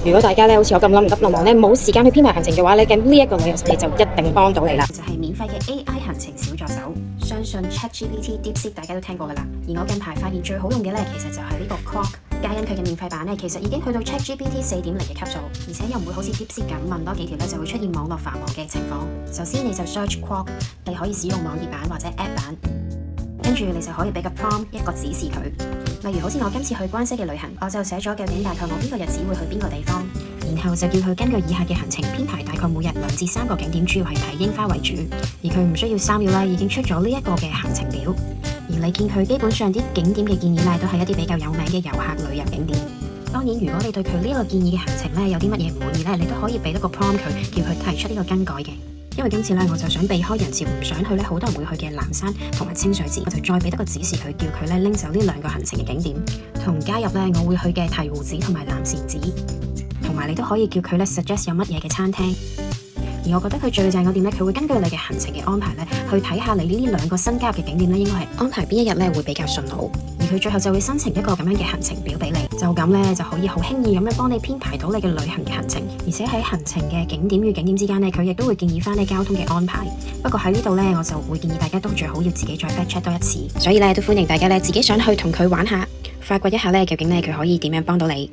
如果大家咧好似我咁冧唔急冧忙咧，冇時間去編排行程嘅話咧，咁呢一個旅遊實就一定幫到你啦。就係免費嘅 AI 行程小助手，相信 ChatGPT、DeepSeek 大家都聽過㗎啦。而我近排發現最好用嘅咧，其實就係呢個 Grok。皆因佢嘅免費版咧，其實已經去到 ChatGPT 4.0嘅級數，而且又唔會好似 DeepSeek 咁問多幾條咧就會出現網絡繁忙嘅情況。首先你就 search Grok，你可以使用網頁版或者 App 版，跟住你就可以俾個 prompt 一個指示佢。例如好似我今次去關西嘅旅行，我就寫咗究竟大概我邊個日子會去邊個地方，然後就叫佢根據以下嘅行程編排，大概每日2至3個景點，主要係睇櫻花為主。而佢唔需要3秒啦，已經出咗呢一個嘅行程表。而你見佢基本上啲景點嘅建議咧，都係一啲比較有名嘅遊客旅遊景點。當然，如果你對佢呢個建議嘅行程咧有啲乜嘢唔滿意咧，你都可以俾一個 prompt 佢，叫佢提出呢個更改嘅。因為今次咧，我就想避開人潮唔想去咧，好多人會去嘅南山同埋清水寺，我就再俾一個指示佢，叫佢咧拎走呢2個行程嘅景點，同加入咧我會去嘅醍醐寺同埋南禪寺，同埋你都可以叫佢咧 suggest 有乜嘢嘅餐廳。而我覺得佢最正嗰點咧，佢會根據你嘅行程嘅安排咧，去睇下你呢2個新加入嘅景點咧，應該係安排邊一日咧會比較順好。而佢最後就會生成一個咁樣嘅行程表俾你，就咁咧就可以好輕易咁樣幫你編排到你嘅旅行嘅行程。而且喺行程嘅景點與景點之間咧，佢亦都會建議翻你交通嘅安排。不過喺呢度咧，我就會建議大家都最好要自己再 fact check 多一次。所以咧都歡迎大家咧自己上去同佢玩下，發掘一下咧究竟咧佢可以點樣幫到你。